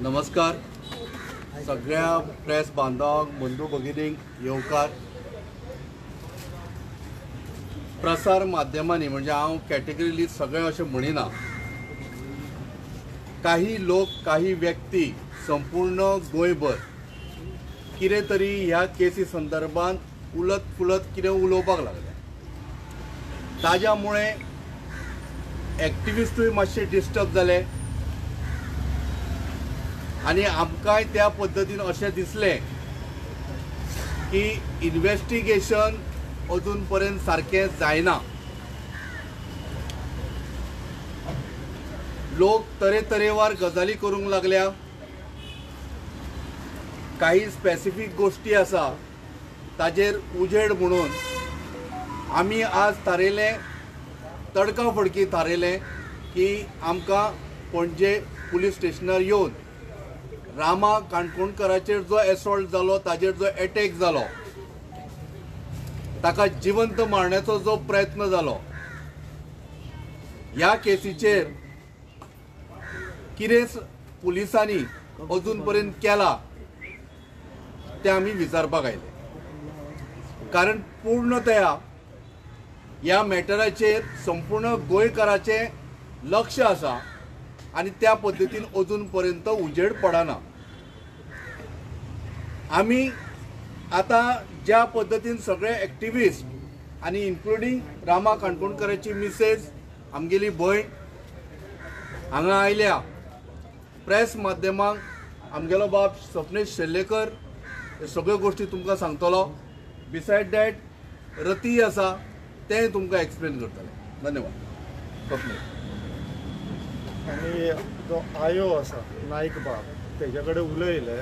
नमस्कार सगळ्या प्रेस बांधवांक बंधू भगिनींक येवकार। प्रसार माध्यमांनी म्हणजे हांव कॅटेगरीली सगळे अशें म्हणिना, काही लोक काही व्यक्ती संपूर्ण गोंयभर कितें तरी ह्या केसी संदर्भात उलत फुलत कितें उलोवपाक लागले। ताज्यामुळे एक्टिविस्टूय मातशे डिस्टर्ब जाले आनी आमकांय त्या पद्दतीन अशें दिसलें की इन्वेस्टिगेशन अजून पर्यंत सारकें जायना। लोक तरेतरेवार गजाली करूंक लागल्या। काही स्पेसिफिक गोष्टी आसा ताजेर उजेड म्हणून आमी आज थारयलें, तडकाफडकी थारयलें की आमकां पणजे पुलीस स्टेशनार येवन रामा काणकोणकराचेर जो एसॉल्ट जालो, ताजेर जो एटॅक जालो, ताका जिवंत मारण्याचो जो प्रयत्न जालो, ह्या केसीचेर कितें पुलिसांनी अजून पर्यंत केला ते आमी विचारपाक आयले। कारण पूर्णतया ह्या मॅटराचेर संपूर्ण गोंयकाराचें लक्ष आसा आनी त्या पद्दतीन अजून पर्यंत उजेड पडना। आमी आतां ज्या पद्दतीन सगळे एक्टिविस्ट आनी इन्क्लुडींग रामा काणकोणकराची मिसेस, आमगेली भयण हांगा आयल्या, प्रेस माध्यमांक आमगेलो बाब सपनेश शेल्लेकर हे सगळ्यो गोष्टी तुमकां सांगतलो। बिसायड डॅट रती आसा तें तुमकां एक्सप्लेन करतले। धन्यवाद। सपनेश आनी जो आयो आसा नायक बाब तेजे कडेन उलयले।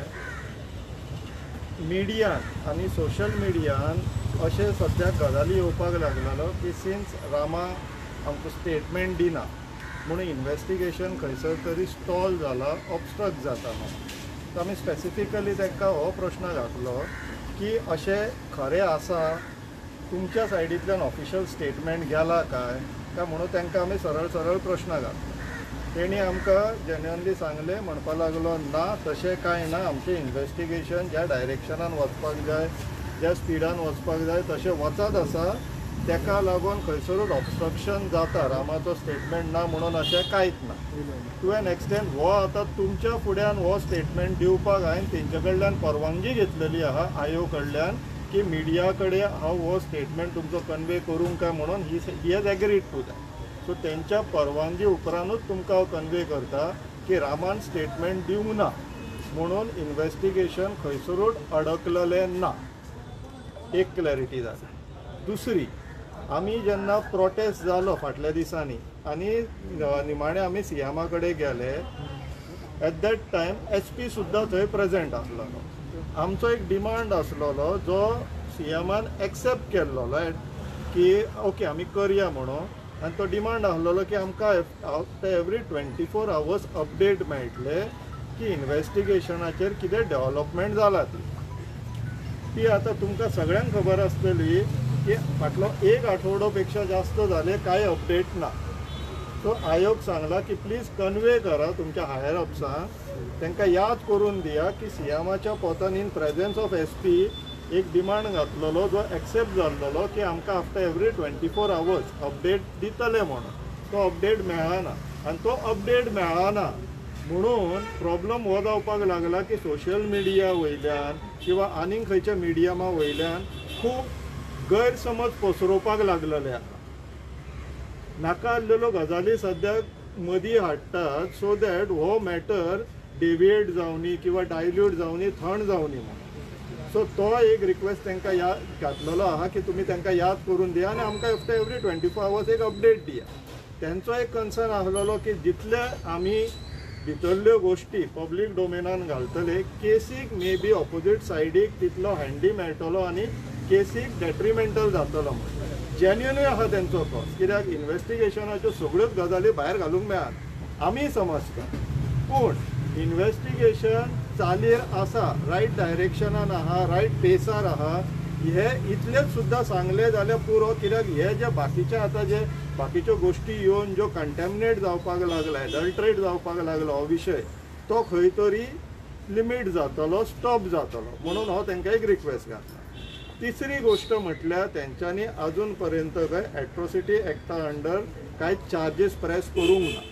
मिडियान आनी सोशल मिडियान अशें सद्याक गजाली येवपाक लागलेलो की सिन्स रामा आमकां स्टेटमेंट दिना म्हणून इन्वेस्टिगेशन खंयसर तरी स्टॉल जाला, ऑब्स्ट्रक्ट जाता म्हणून। आमी स्पेसिफिकली तांकां हो प्रश्न घातलो की अशें खरें आसा, तुमच्या सायडींतल्यान ऑफिशियल स्टेटमेंट गेला काय म्हणून तांकां आमी सरळ सरळ प्रश्न घातलो। तेणी आमकां जेन्युअनली सांगलें, म्हणपाक लागलो ना तशें कांय ना, आमचें इन्वेस्टिगेशन ज्या डायरेक्शनान वचपाक जाय, ज्या स्पिडान वचपाक जाय तशें वचत आसा, तेका लागून खंयसरूच ऑब्स्ट्रक्शन जाता, रामाचो स्टेटमेंट ना म्हणून अशें कांयच ना। टू एन एक्सटेंट हो आतां तुमच्या फुड्यान हो स्टेटमेंट दिवपाक हांवें तेंचे कडल्यान परवानगी घेतलेली आहा, आयो कडल्यान, की मिडिया कडेन हांव हो स्टेटमेंट तुमचो कन्वे करूं काय म्हणून he has agreed to that. So तेंच्या परवानगी उपरांतूच तुमकां हांव कन्वे करता की रामान स्टेटमेंट दिवंक ना म्हणून इन्वेस्टिगेशन खंयसरूच अडकलेलें ना। एक क्लॅरिटी जाली। दुसरी, आमी जेन्ना प्रोटेस्ट जालो फाटल्या दिसांनी आनी निमाणे आमी सीएमा कडेन गेले, एट दॅट टायम SP सुद्दां थंय प्रेजेंट आसलेलो। आमचो एक डिमांड आसलेलो जो सीएमान एक्सेप्ट केल्लो की ओके आमी करया म्हणून, आनी तो डिमांड आसलेलो की आमकां आफ्टर एवरी 24 hours अपडेट मेळटले की इन्वेस्टिगेशनाचेर कितें डेव्हलपमेंट जाला ती आतां तुमकां सगळ्यांक खबर आसतली की फाटलो एक आठवडो पेक्षा जास्त जाले कांय अपडेट ना। सो आयोग सांगला की प्लीज कन्वे करा तुमच्या हायर अप्सांक, तांकां याद करून दिया की सीएमाच्या पोतान इन प्रेझेन्स ऑफ SP एक डिमांड घातलेलो जो एक्सेप्ट जाल्लो की आमकां आफ्टर एवरी 24 hours अपडेट दितले म्हणून। तो अपडेट मेळना आनी तो अपडेट मेळना म्हणून प्रॉब्लम हो जावपाक लागला की सोशल मिडिया वयल्यान किंवा आनीक खंयच्या मिडियमा वयल्यान खूब गैरसमज पसरोवपाक लागलेले आसा। नाका आसलेल्यो गजाली सद्याक मदीं हाडटात सो दॅट हो मॅटर डेविएट जावनी किंवा डायल्यूट जावनी, थंड जावनी म्हणून। सो तो एक रिक्वेस्ट तांकां याद घातलेलो आहा की तुमी तांकां याद करून दिया आनी आमकां आफ्टर एवरी 24 hours एक अपडेट दिया। तेंचो एक कन्सर्न आसलेलो की जितले आमी भितरल्यो गोश्टी पब्लीक डोमेनान घालतले, केसीक मे बी ऑपोजीट सायडीक तितलो हँडी मेळटलो आनी केसीक डेट्रिमेंटल जातलो म्हणून। जेन्युनूय आहा तेंचो कॉज, कित्याक इन्वेस्टिगेशनाच्यो सगळ्योच गजाली भायर घालूंक मेळात आमी समजता, पूण इन्वेस्टिगेशन चालीर आसा, रायट डायरेक्शनान आहा, रायट पेसार आहा, हे इतलेच सुद्दां सांगले जाल्यार पुरो। कित्याक हे जे बाकीचे आतां जे बाकीच्यो गोश्टी येवन ज्यो कंटॅमिनेट जावपाक लागला, एडल्ट्रेट जावपाक लागलो हो विशय, तो खंय तरी लिमीट जातलो, स्टॉप जातलो, म्हणून हांव तांकां एक रिक्वेस्ट घातला. तिसरी गोष्ट म्हटल्यार तेंच्यांनी अजून पर्यंत खंय एट्रोसिटी एक्टा अंडर कांय चार्जीस प्रेस करूंक ना.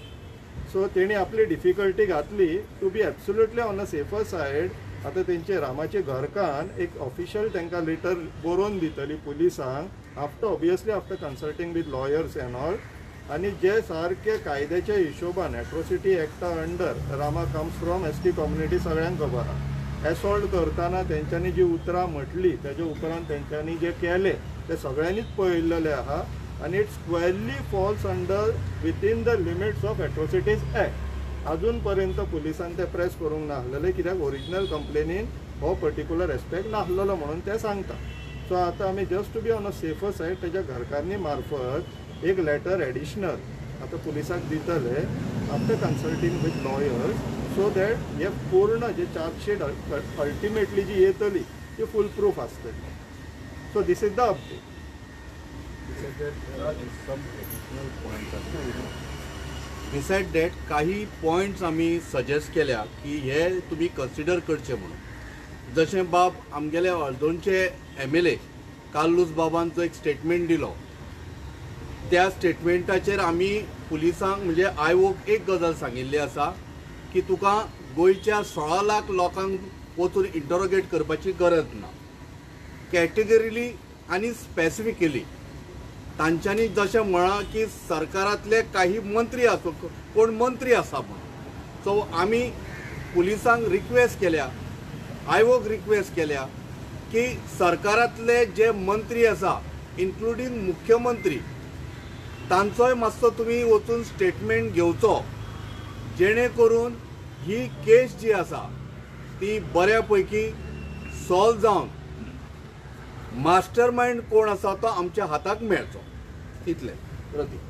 सो तेणी आपली डिफिकल्टी घातली. To be absolutely on a safer side, आतां तेंचे रामाचे घरकान एक ऑफिशियल तांकां लेटर बरोवन दितली पुलिसांक, after consulting with lawyers and all, आनी जे सारके कायद्याच्या हिशोबान एट्रोसिटी एक्टा under Rama comes from ST community सगळ्यांक खबर आहा. एसॉल्ट करतना तेंच्यांनी जी उतरां म्हटली तेजे उपरांत तेंच्यांनी जे केले ते सगळ्यांनीच पळयल्लेले आहा, आनी it squarely falls under within the limits of atrocities act. अजून पर्यंत पुलिसान ते प्रेस करूंक नासलेले, कित्याक ओरिजिनल कंप्लेनीन हो पर्टिक्युलर एस्पेक्ट नासलेलो म्हणून ते सांगता. सो आतां आमी just to be on a safer side तेज्या घरकान्नी मार्फत एक लेटर एडिशनल आतां पुलिसाक दितले after consulting with lawyers, so that हे पूर्ण जे चार्जशीट अल्टिमेटली जी येतली ती फूल प्रूफ आसतली. So this is the update. Beside that काही पॉयंट्स आमी सजेस्ट केल्या की हे तुमी कन्सिडर करचे म्हणून. जशें बाब आमगेले हळदोणचे MLA कार्लोस बाबान जो एक स्टेटमेंट दिलो, त्या स्टेटमेंटाचेर आमी पुलिसांक म्हणजे आयोगाक एक गजाल सांगिल्ली आसा की तुका गोंयच्या 16 लाख लोकांक वचून इंटरोगेट करपाची गरज ना. कॅटेगरीली आनी स्पेसिफिकली तांच्यांनी जशें म्हळां की सरकारांतले काही मंत्री आसो, कोण मंत्री आसा म्हणून. सो आमी पुलिसांक रिक्वेस्ट केल्या, आयोगाक रिक्वेस्ट केल्या की सरकारांतले जे मंत्री आसा इन्क्लुडींग मुख्यमंत्री, तांचोय मातसो तुमी वचून स्टेटमेंट घेवचो, जेणे करून ही केस जी आसा ती बऱ्या पैकी सॉल्व जावन मास्टर माइंड कोण आसा तो आमच्या हाताक मेळचो. इतले. प्रदीप.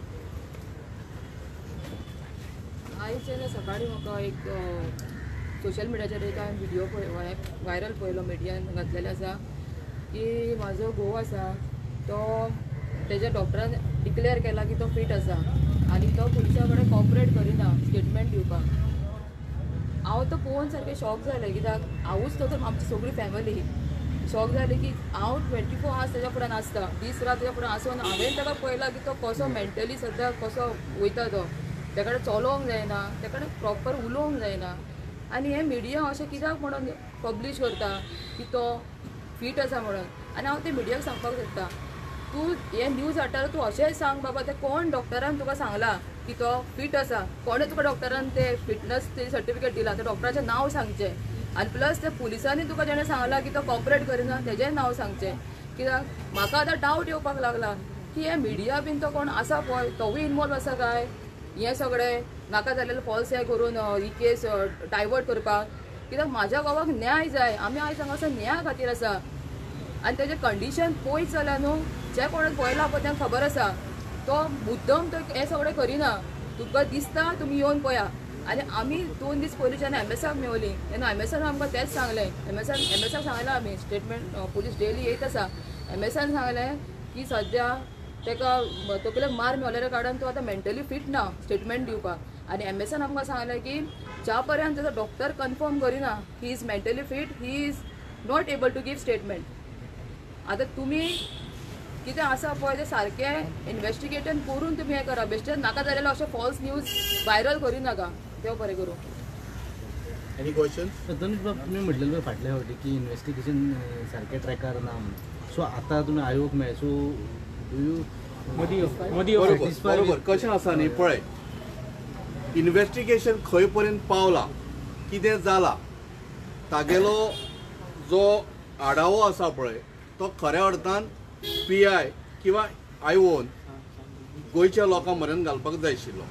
आयज सकाळी म्हाका एक सोशल मिडियाचेर एक हांवें व्हिडिओ व्हायरल पळयलो, मिडियान घातलेले आसा की म्हाजो घोव आसा तो तेज्या डॉक्टरान डिक्लेअर केला की तो फीट आसा आनी तो पुलिसा कडेन कॉपरेट करिना स्टेटमेंट दिवपाक. हांव तो पळोवन सारकें शॉक जालें, कित्याक हांवूच तो तर आमची सगळी फॅमिली शॉक जाली की हांव 24 आवर्स तेज्या फुड्यान आसता, दीस रात तेज्या फुड्यान आसून हांवें ताका पळयला की तो कसो मेंटली सद्या कसो वयता. तो तेका चलोवंक जायना, तेका प्रॉपर उलोवंक जायना, आनी हे मिडिया अशें कित्याक म्हणून पब्लीश करता की तो फीट आसा म्हणून. आनी हांव ते मिडियाक सांगपाक सोदता, तूं हे न्यूज हाडटा तूं अशेंय सांग बाबा ते कोण डॉक्टरान तुका सांगला की तो फीट आसा, कोणे तुका डॉक्टरान ते फिटनस सर्टिफिकेट दिला, ते डॉक्टराचें नांव सांगचें, आनी प्लस ते पुलिसांनी तुका जेणें सांगला की तो कॉपरेट करिना तेजेंय नांव सांगचें. कित्याक म्हाका आतां डावट येवपाक लागला की हे मिडिया बीन तो कोण आसा पळय तोवूय इनवॉल्व आसा काय, हें सगळें नाका जाल्लेलें फॉल्स हें करून ही केस डायवर्ट करपाक. कित्याक म्हाज्या घोवाक न्याय जाय, आमी आयज हांगासर न्याया खातीर आसा. आनी तेजें कंडिशन पळयत जाल्यार न्हू, जे कोणें पळयलां पळय तांकां खबर आसा तो मुद्दम तो हें सगळें करिना. तुमकां दिसता तुमी येवन पळया. आनी आमी 2 दीस पयलीं जेन्ना MSक मेवलीं तेन्ना MSन आमकां तेंच सांगलें. MSक सांगलें आमी स्टेटमेंट, पुलीस डेली येत आसा. MSन सांगलें की सद्या तेका तकलेक मार मेवलेल्या कारणान तो आतां मेंटली फीट ना स्टेटमेंट दिवपाक. आनी MSन आमकां सांगलें की ज्या पर्यंत तेजो डॉक्टर कन्फर्म करिना he is mentally fit, he is not able to give statement. आतां तुमी कितें आसा पळय ते सारकें इन्वेस्टिगेशन करून तुमी हें करा, बेश्टेच नाका जालेलो अशें फॉल्स न्यूज व्हायरल करूं नाका. देव बरें करूं. Any question? दोन बाब तुम्ही म्हटलेलं पळय फाटल्या फावटी की इन्व्हेस्टिगेशन सारके ट्रॅकार ना म्हणून. सो आतां तुमी आयोग मेळ, सो डू यू मोदी बरोबर कशें आसा न्ही पळय, इन्व्हेस्टिगेशन खंय पर्यंत पावला, कितें जाला, तागेलो जो आढावो आसा पळय तो खऱ्या अर्थान PI किंवा आयोन गोंयच्या लोकां मरण घालपाक जाय आशिल्लो.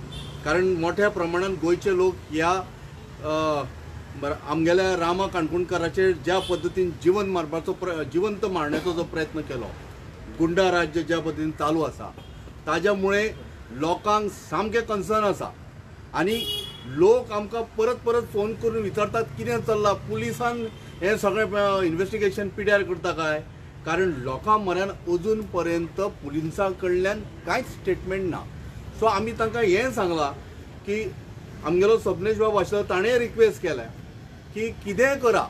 कारण मोठ्या प्रमाणात गोंयचे लोक ह्या आमगेल्या रामा काणकोणकाराचेर ज्या पद्दतीन जिवंत मारण्याचो जो प्रयत्न केलो, गुंडा राज्य ज्या पद्दतीन चालू आसा, ताज्यामुळे लोकांक सामकें कन्सर्न आसा. आनी लोक आमकां परत परत फोन करून विचारतात कितें चल्लां, पुलिसान हें सगळें इन्व्हेस्टिगेशन पिड्यार करता काय. कारण लोकां म्हऱ्यान अजून पर्यंत पुलिसां कडल्यान कांयच स्टेटमेंट ना. सो आमी तांकां हें सांगलां की आमगेलो सपनेश बाब आशिल्लो ताणें रिक्वेस्ट केल्या की कितेंय करा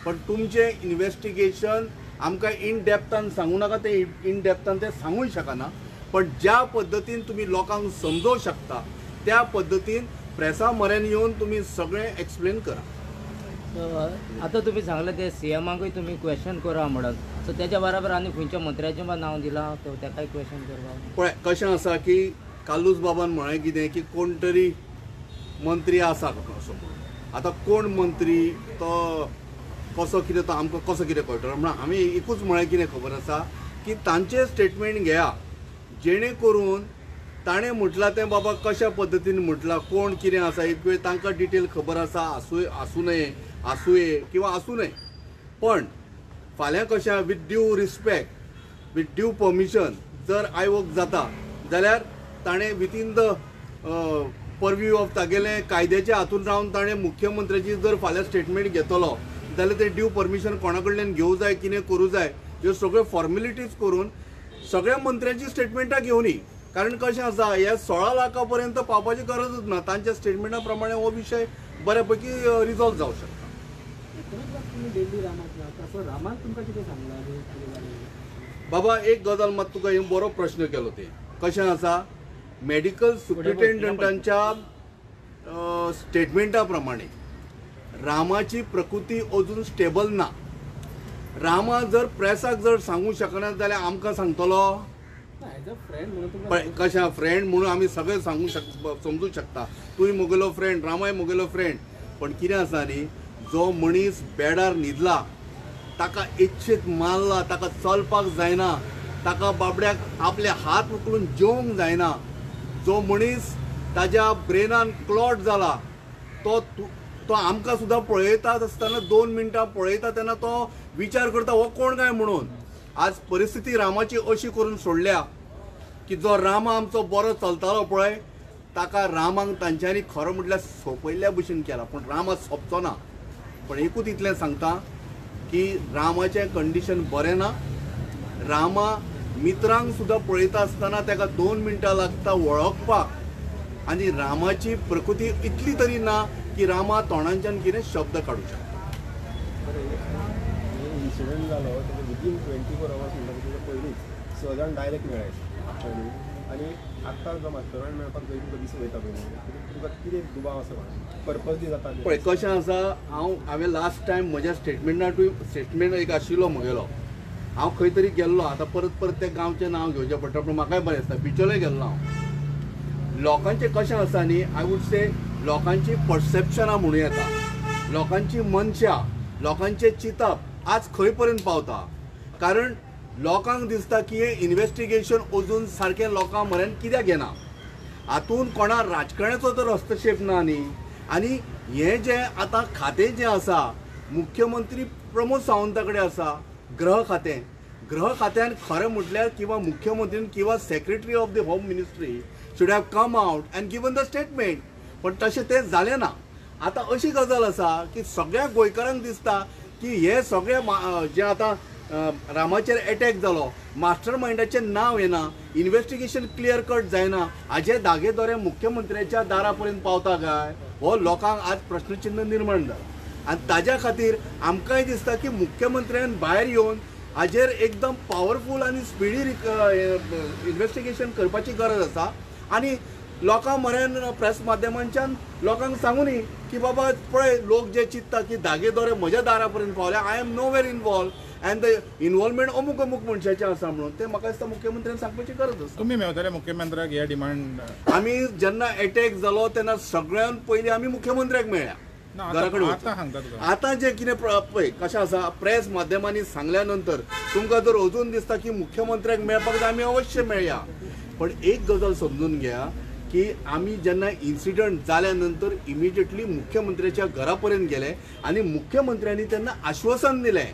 पण तुमचें इन्व्हेस्टिगेशन आमकां इन डेप्थान सांगू नाका, ते इन डेप्थान ते सांगूय शकना, पण ज्या पद्दतीन तुम्ही लोकांक समजोवं शकता त्या पद्दतीन प्रेसा म्हऱ्यान येवन तुम्ही सगळें एक्सप्लेन करा. आता तुम्ही सांगलं ते सीएमाकूय तुम्ही क्वेश्चन करा म्हणून, सो त्याच्या बरोबर आनी खंयच्या मंत्र्याचें नांव दिलां तो ताकाय क्वेश्चन करपा. पळय कशें आसा की कालूस बाबान म्हळें कितें की कोण तरी मंत्री आसा असो म्हणून. आतां कोण मंत्री तो कसो कितें तो आमकां कसो कितें कळटलो म्हणून आमी एकूच म्हळें कितें खबर आसा की तांचें स्टेटमेंट घेया जेणे करून ताणें म्हटलां तें बाबा कशा पद्दतीन म्हटलां, कोण कितें आसा, एक वेळ तांकां डिटेल खबर आसा आसूये किंवा आसूं नये, पण फाल्यां कशें with due respect with due permission जर आयोग जाता जाल्यार ताणें विथीन द परव्यू ऑफ तागेले कायद्याच्या हातून रावन ताणें मुख्यमंत्र्याची जर फाल्यां स्टेटमेंट घेतलो जाल्यार ते ड्यू परमिशन कोणा कडल्यान घेवं जाय, कितें करूं जाय, ह्यो सगळ्यो फॉर्मेलिटीज करून सगळ्या मंत्र्यांची स्टेटमेंटां घेवनी. कारण कशें आसा हे 16 लाखा पर्यंत पावपाची गरजच ना, तांच्या स्टेटमेंटा प्रमाणे हो विशय बऱ्यापैकी रिजॉल्व जावं शकता. बाबा एक गजाल मात तुका हे बरो प्रश्न केलो ते कशें आसा मेडिकल सुप्रिटेंडंटांच्या स्टेटमेंटा प्रमाणे रामाची प्रकृती अजून स्टेबल ना. रामा जर प्रेसाक जर सांगू शकना जाल्यार आमकां सांगतलो. कशा फ्रेंड म्हणून आमी सगळे सांगू समजू शकता, तुय मुगेलो फ्रेंड, रामाय मुगेलो फ्रेंड, पण कितें आसा न्ही जो मनीस बेडार न्हिदला ताका इच्छीत मारला, ताका चलपाक जायना, ताका बाबड्याक आपले हात उखलून जेवंक जायना, जो मनीस ताज्या ब्रेनान क्लॉट जाला तो आमकां सुद्दां पळयता आसतना 2 मिनटां पळयता तेन्ना तो विचार करता हो कोण काय म्हणून. आज परिस्थिती रामाची अशी करून सोडल्या की जो रामा आमचो बरो चलतालो पळय ताका रामांक तांच्यांनी खरो म्हटल्यार सोंपयल्ल्या भशेन केला, पण रामा सोंपचो ना. पण एकूच इतलें सांगता की रामाचें कंडिशन बरें ना. रामा मित्रांक सुद्दां पळयता आसतना ताका 2 मिनटां लागता वळखपाक, आनी रामाची प्रकृती इतली तरी ना की रामा तोंडाच्यान कितें शब्द काडूं शकता. इन्सिडंट जालो तेजे विदीन 24 hours म्हणटा तेजे पयलींच 6 जाण डायरेक्ट मेळ्ळे आनी आत्तां जो मास्टरान मेळपाक जाय तुका दीस वयता पळय तुका कितें दुबाव आसा पर्पजली जाता पळय कशें आसा हांवें लास्ट टायम म्हज्या स्टेटमेंट एक आशिल्लो म्हगेलो, हांव खंय तरी गेल्लो, आतां परत तें गांवचें नांव घेवचें पडटा पूण म्हाकाय बरें दिसता, बिचोले गेल्लो हांव. लोकांचें कशें आसा न्ही आय वूड से लोकांची परसेप्शनां म्हणूं येता, लोकांची मनशां, लोकांचें चिंतप आज खंय पर्यंत पावता. कारण लोकांक दिसता की हें इन्व्हेस्टिगेशन अजून सारकें लोकां म्हऱ्यान कित्याक घेना, हातून कोणा राजकारणाचो तर हस्तक्षेप ना न्ही. आनी हें जें आतां खातें जें आसा मुख्यमंत्री प्रमोद सावंता कडेन आसा गृह खात्यान खरें म्हटल्यार किंवा मुख्यमंत्रीन किंवा secretary of the home ministry should have come out and given the statement, पण तशें तें जालें ना. आतां अशी गजाल आसा की सगळ्या गोंयकारांक दिसता की हे सगळे जे आतां रामाचेर अटॅक जालो मास्टर माइंडाचें नांव येना, इन्व्हेस्टिगेशन क्लियर कट जायना, हाजे दागेदोरे मुख्यमंत्र्याच्या दारा पर्यंत पावता काय हो लोकांक आज प्रश्नचिन्ह निर्माण जाला. आनी ताज्या खातीर आमकांय दिसता की मुख्यमंत्र्यान भायर येवन हाजेर एकदम पावरफूल आनी स्पिडी इन्व्हेस्टिगेशन करपाची गरज आसा. आनी लोकां म्हऱ्यान प्रेस माध्यमांच्यान लोकांक सांगुनी की बाबा पळय लोक जे चिंतता की दागेदोरे म्हज्या दारा पर्यंत पावले, I am nowhere involve and the involvement अमूक मनशाचें आसा म्हणून ते म्हाका दिसता मुख्यमंत्र्यान सांगपाची गरज आसा. तुम्ही मेळटले मुख्यमंत्र्याक ह्या डिमांड? आमी जेन्ना अटॅक जालो तेन्ना सगळ्यान पयलीं आमी मुख्यमंत्र्याक मेळ्ळ्या घरा कडेन. आतां जें कितें पळय कशें आसा प्रेस माध्यमांनी सांगल्या नंतर तुमकां जर अजून दिसता की मुख्यमंत्र्याक मेळपाक जाय आमी अवश्य मेळया, पण एक गजाल समजून घ्या की आमी जेन्ना इन्सिडंट जाल्या नंतर इमिजिएटली मुख्यमंत्र्याच्या घरा पर्यंत गेले आनी मुख्यमंत्र्यांनी तेन्ना आश्वासन दिलें,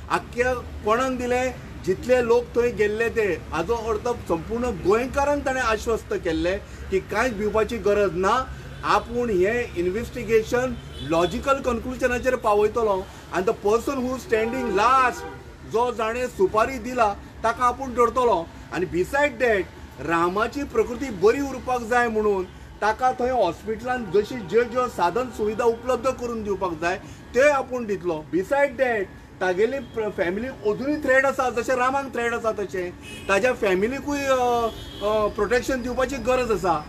आख्ख्या कोणाक दिलें जितले लोक थंय गेल्ले ते, हाजो अर्थ संपूर्ण गोंयकारांक ताणें आश्वस्त केल्लें की कांयच भिवपाची गरज ना, आपूण हें इन्व्हेस्टिगेशन लॉजिकल कन्क्लुजनाचेर पावयतलो आनी the person who standing last जो जाणें सुपारी दिला ताका आपूण धरतलो. आनी बिसायड दॅट रामाची प्रकृती बरी उरपाक जाय म्हणून ताका थंय हॉस्पिटलान जशी ज्यो साधन सुविधा उपलब्ध करून दिवपाक जाय ते आपूण दितलो. बिसायड दॅट तागेली फॅमिलीक अजुनूय थ्रेट आसा, जशें रामाक थ्रेट आसा तशें ताज्या फॅमिलीकूय प्रोटेक्शन दिवपाची गरज आसा.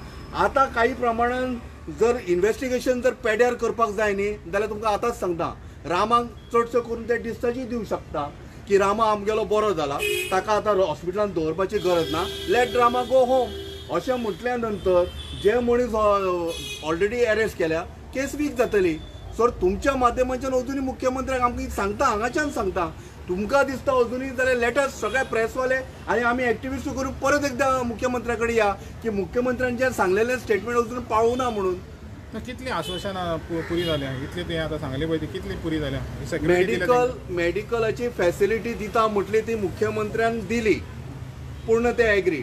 आतां काही प्रमाणान जर इन्व्हेस्टिगेशन जर पेड्यार करपाक जाय न्ही जाल्यार तुमकां आतांच सांगता, रामाक चडशे करून ते डिस्चार्जूय दिवंक शकता की रामा आमगेलो बरो जाला, ताका आतां हॉस्पिटलान दवरपाची गरज ना, लेट रामा गो होम अशें म्हटल्या नंतर जे मनीस ऑलरेडी अरेस्ट केल्या केस वीक जातली. सो तुमच्या माध्यमांच्यान अजुनूय मुख्यमंत्र्याक आमकां सांगता, हांगाच्यान सांगता, तुमकां दिसता अजुनूय जाल्यार लेटस्ट सगळे प्रेसवाले आनी आमी एक्टिविस्ट करून परत एकदां मुख्यमंत्र्या कडेन या की मुख्यमंत्र्यान जें सांगलेलें स्टेटमेंट अजून पाळूं ना म्हणून. कितली आश्वासनां पुरी जाल्या, इतली ते आतां सांगले पळय ती कितली पुरी जाल्या? मेडिकलाची फॅसिलिटी दिता म्हटली ती मुख्यमंत्र्यान दिली, पूर्ण ते एग्री.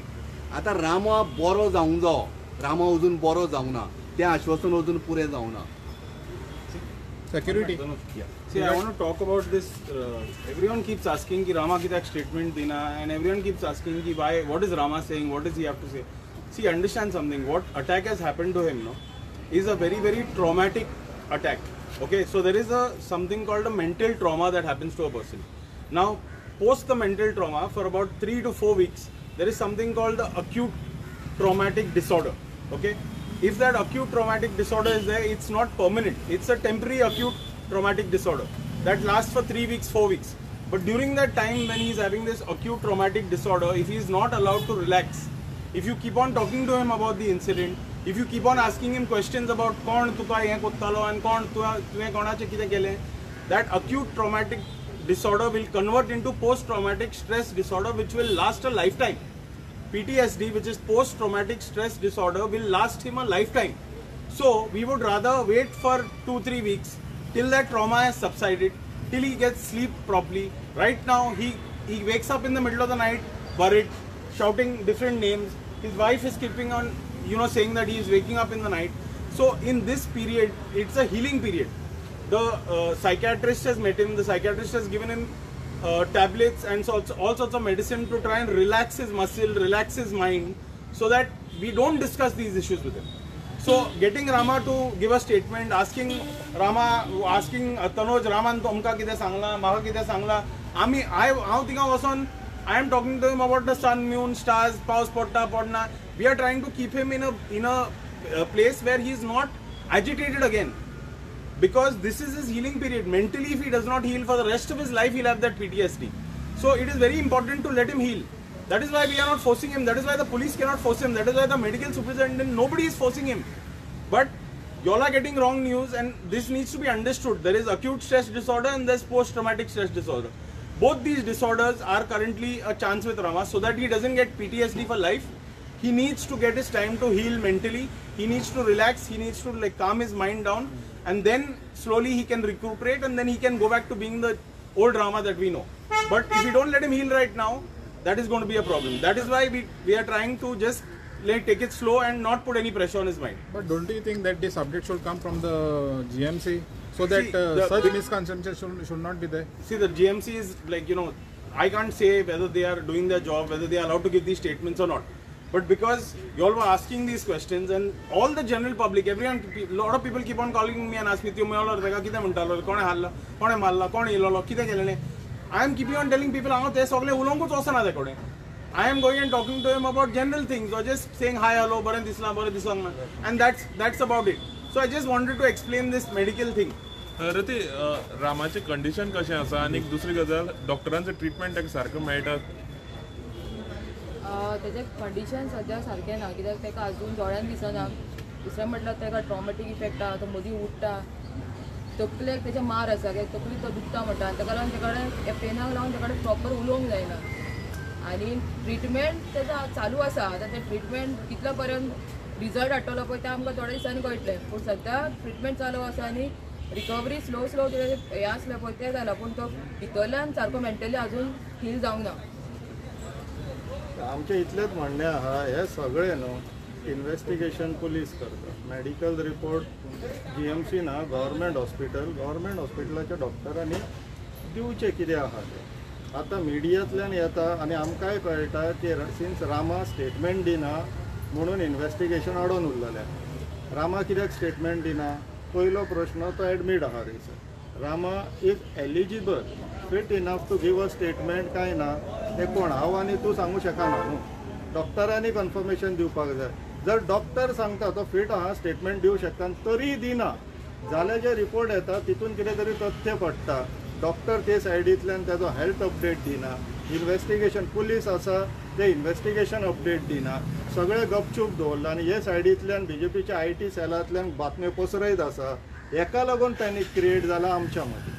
आतां रामा बरो जावंक जायो, रामा अजून बरो जावंक ना, तें आश्वासन अजून पुरें जावंक ना. Security. See, I want to talk about this. Everyone keeps asking ki Rama kidak statement dina, and everyone keeps asking ki why, what is Rama saying, what does he have to say? See, understand something. What attack has happened to him, no, is a very, very traumatic attack. Okay, so there is something called a mental trauma that happens to a person. Now, post the mental trauma, for about 3 to 4 weeks, there is something called the acute traumatic disorder. Okay. If that acute traumatic disorder is there, it's not permanent. It's a temporary acute traumatic disorder that lasts for 3 weeks, 4 weeks. But during that time when he's having this acute traumatic disorder, if he's not allowed to relax, if you keep on talking to him about the incident, if you keep on asking him questions about kon tuka he kottalo and kon tuve konache kite kele, that acute traumatic disorder will convert into post-traumatic stress disorder, which will last a lifetime. PTSD, which is post-traumatic stress disorder, will last him a lifetime. So we would rather wait for 2-3 weeks till that trauma has subsided, till he gets sleep properly. Right now he wakes up in the middle of the night worried, shouting different names. His wife is keeping on saying that he is waking up in the night. So in this period, it's a healing period. The psychiatrist has met him, the psychiatrist has given him tablets and all sorts of medicine to try and relax his muscle, relax his mind, so that we don't discuss these issues with him. So getting Rama to give a statement, asking Tanoj, Raman tumka kide sangla, maka kide sangla, I am talking to him about the sun, moon, stars, paus potta podna. We are trying to keep him in a place where he is not agitated again. Because this is his healing period. Mentally, if he does not heal for the rest of his life, he'll have that PTSD. So it is very important to let him heal. That is why we are not forcing him. That is why the police cannot force him. That is why the medical superintendent, nobody is forcing him. But y'all are getting wrong news, and this needs to be understood. There is acute stress disorder and there's post-traumatic stress disorder. Both these disorders are currently a chance with Rama, so that he doesn't get PTSD for life. He needs to get his time to heal mentally. He needs to relax. He needs to calm his mind down. And then slowly he can recuperate, and then he can go back to being the old Rama that we know. But if we don't let him heal right now, that is going to be a problem. That is why we are trying to just take it slow and not put any pressure on his mind. But don't you think that this update should come from the GMC so that such misconception should not be there? See, the GMC is I can't say whether they are doing their job, whether they are allowed to give these statements or not. But because you all were asking these questions, and all the general public, everyone, a lot of people keep on calling me and asking me, I am keeping on telling people, I am going and talking to him about general things, or just saying hi, hello, and that's about it. So I just wanted to explain this medical thing. Rati रामाचे condition कशें आसा आनी दुसरी गजाल डॉक्टरांचें treatment ताका सारकें मेळटा? तेजें कंडिशन सद्या सारकें ना, कित्याक ताका अजून दोळ्यान दिसना. दुसरें म्हटल्यार ताका ट्रॉमॅटीक इफेक्ट आहा, तो मदीं उठटा, तकलेक तेजे मार आसा, तकली तो दुखता म्हणटा, ताका लागून ते कडेन पेनाक लागून ते कडेन प्रॉपर उलोवंक जायना. आनी ट्रिटमेंट तेजो चालू आसा. आतां तें ट्रिटमेंट कितल्या पर्यंत रिजल्ट हाडटलो पळय तें आमकां थोड्या दिसांनी कळटलें. पूण सद्या ट्रिटमेंट चालू आसा आनी रिकवरी स्लो हें आसलें पळय तें जालां, पूण तो भितरल्यान सारको मेंटली अजून हील जावंक ना. आमचें इतलेंच म्हणणें आहा, हे सगळें न्हू इन्व्हेस्टिगेशन पुलीस करता. मेडिकल रिपोर्ट GMC ना, गव्हर्मेंट हॉस्पिटलाच्या डॉक्टरांनी दिवचें कितें आहा तें. आतां मिडियांतल्यान येता आनी आमकांय कळटा की सिन्स रामा स्टेटमेंट दिना म्हणून इन्व्हेस्टिगेशन अडोवन उरलेलें. रामा कित्याक स्टेटमेंट दिना? पयलो प्रश्न तो एडमीट आहा थंयसर. Rama is eligible fit enough to give a statement काय ना तें कोण हांव आनी तूं सांगूं शकना न्हू. डॉक्टरांनी कन्फर्मेशन दिवपाक जाय. जर डॉक्टर सांगता तो फिट आहा स्टेटमेंट दिवं शकता तरी दिना जाल्यार जे रिपोर्ट येता तितून कितें तरी तथ्य पडटा. डॉक्टर ते सायडींतल्यान ताजो हेल्थ अपडेट दिना. इन्व्हेस्टिगेशन पुलीस आसा ते इन्व्हेस्टिगेशन अपडेट दिना. सगळे गपचूप दवरला आनी हे सायडींतल्यान BJPच्या IT सेलांतल्यान बातम्यो पसरयत आसा. हेका लागून पॅनीक क्रिएट जाला आमच्या मदीं.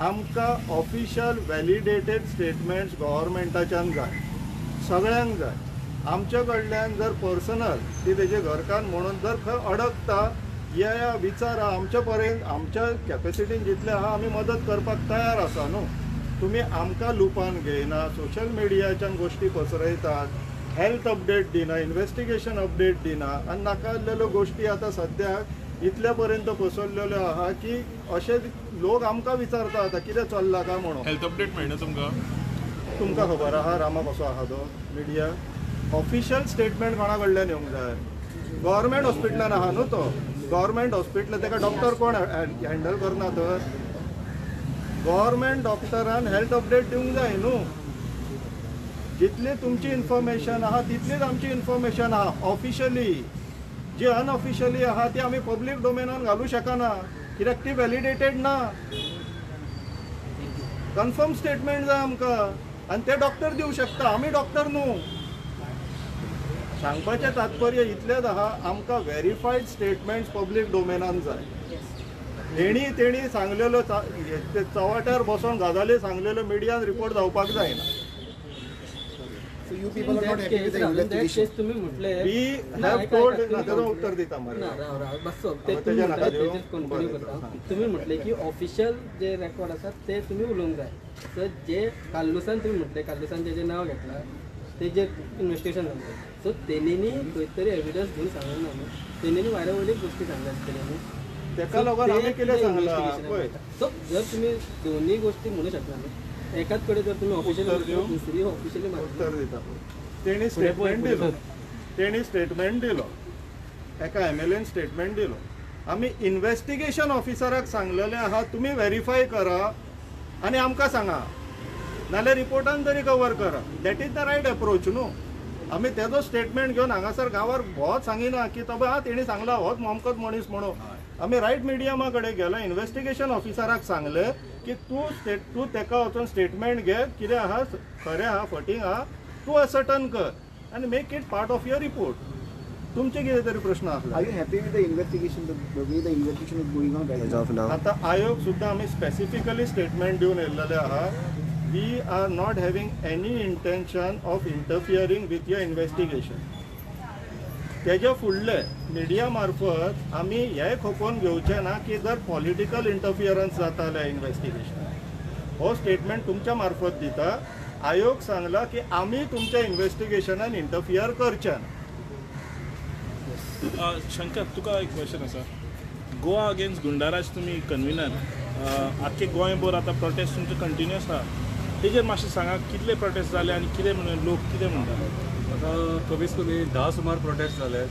आमकां ऑफिशियल वॅलिडेटेड स्टेटमेंट्स गव्हर्मेंटाच्यान जाय, सगळ्यांक जाय. आमच्या कडल्यान जर पर्सनल ती तेजे घरकान्न म्हणून जर खंय अडकता या विचारा. आमच्या पर्यंत आमच्या कॅपेसिटीन जितले आहा आमी मदत करपाक तयार आसा न्हू. तुमी आमकां लुपान घेयना, सोशल मिडियाच्यान गोश्टी पसरयतात, हेल्थ अपडेट दिना, इन्व्हेस्टिगेशन अपडेट दिना आनी नाका आसलेल्यो गोश्टी आतां सद्याक इतल्या पर्यंत पसरलेल्यो आहा की अशे लोक आमकां विचारता आतां कितें चल्लां काय म्हणून. हेल्थ अपडेट मेळना तुमकां? तुमकां खबर आहा रामा कसो आहा तो मिडिया? ऑफिशियल स्टेटमेंट कोणा कडल्यान येवंक जाय? गव्हर्मेंट हॉस्पिटलान आहा न्हू तो. गव्हर्मेंट हॉस्पिटल ताका डॉक्टर कोण हँडल करना तर? गव्हर्मेंट डॉक्टरान हेल्थ अपडेट दिवंक जाय न्हू. जितली तुमची इन्फॉर्मेशन आहा तितलीच आमची इन्फॉर्मेशन आहा ऑफिशियली. जी अनऑफिशियली आहा ती आमी पब्लीक डोमेनान घालूं शकना कित्याक ती वॅलिडेटेड ना. कन्फर्म स्टेटमेंट जाय आमकां आनी ते डॉक्टर दिवं शकता. आमी डॉक्टर न्हू. सांगपाचें तात्पर्य इतलेंच आहा आमकां व्हेरीफायड स्टेटमेंट्स पब्लीक डोमेनान जाय. तेणी सांगलेलो चवाट्यार बसून गजाली सांगलेल्यो मिडियान रिपोर्ट जावपाक जायना. So you people are not happy with the investigation. तुम्ही म्हटले We have told ताजो उत्तर दिता मरे. तुम्ही म्हटले की ऑफिशियल जे रेकॉर्ड आसात ते तुम्ही उलोवंक जाय. सो जे काल्लुसान तुम्ही म्हटले काल्लुसान जेजें नांव घेतलां ते जे इन्व्हेस्टिगेशन जालें सो तेणींनी खंय तरी एविडन्स घेवन सांगूंक ना न्हू. तेणींनी वायल्या वयली गोश्टी सांगल्या आसतल्यो न्हू. तेका लागून आमी कितें सांगलां पळय. सो जर तुम्ही दोन्ही गोष्टी म्हणू शकना न्हू. एकाच कडेन जर तुम्ही ऑफिशियली दुसरी ऑफिशियली उत्तर दिता. तेणी स्टेटमेंट दिलो एका MLAन स्टेटमेंट दिलो. आमी इन्व्हेस्टिगेशन ऑफिसराक सांगलेलें आहा तुमी व्हेरीफाय करा आनी आमकां सांगा नाल्यार रिपोर्टान तरी कवर करा. That is the right approach न्हू. आमी तेजो स्टेटमेंट घेवन हांगासर गांवार भोंवत सांगिना की तो हा तेणी सांगला होच ममकत मनीस म्हणून. आमी रायट मिडियमा कडेन गेलो इन्व्हेस्टिगेशन ऑफिसराक सांगलें की तूं तेका वचून स्टेटमेंट घे कितें आहा खरें आहा फटींग आहा तूं असर्टन कर आनी make it part of your report. तुमचे कितें तरी प्रश्न आसले? Are you happy with the investigation, the way the investigation is going on right now? आतां आयोग सुद्दां आमी स्पेसिफिकली स्टेटमेंट दिवन येयल्लेले आहा. We are not having any intention of interfering with your investigation. तेजे फुडले मिडिया मार्फत आमी हें खपोवन घेवचें ना की जर पॉलिटिकल इंटरफियरन्स जाता जाल्यार इन्व्हेस्टिगेशन. हो स्टेटमेंट तुमच्या मार्फत दिता. आयोग सांगला की आमी तुमच्या इन्व्हेस्टिगेशनान इंटरफियर करचें ना. शंकर तुका एक क्वेश्चन आसा. गोवा अगेन्स्ट गुंडाराज तुमी कन्विनर. आख्खे गोंयभर आतां प्रोटेस्ट तुमचे कंटिन्युअस आसा. तेजेर मातशें सांगा कितले प्रोटेस्ट जाले आनी कितें म्हणून लोक कितें म्हणटात? आतां कमीत कमी 10 सुमार प्रोटेस्ट जाले.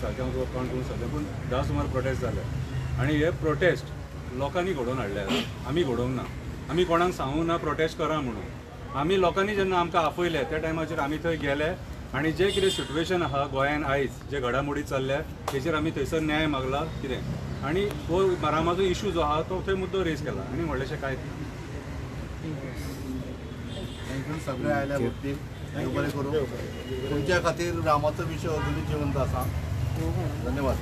सारकें हांव कावंट करूंक शकना पूण 10 सुमार प्रोटेस्ट जाले. आनी हे प्रोटेस्ट लोकांनी घडोवन हाडले. आमी घडोवंक ना. आमी कोणाक सांगूंक ना प्रोटेस्ट करा म्हणून. आमी लोकांनी जेन्ना आमकां आपयले त्या टायमाचेर आमी थंय गेले आनी जे कितें सिट्युएशन आहा गोंयान आयज जे घडामोडी चल्ल्या तेचेर आमी थंयसर न्याय मागला कितें आनी तो रामाचो इशू जो आहा तो थंय मुद्दो रेज केला आनी व्हडलेशें कांयच थँक्यू सगळे आयल्या भक्ती बरें करूं. तुमच्या खातीर रामाचो विशय अजुनूय जिवंत आसा. धन्यवाद.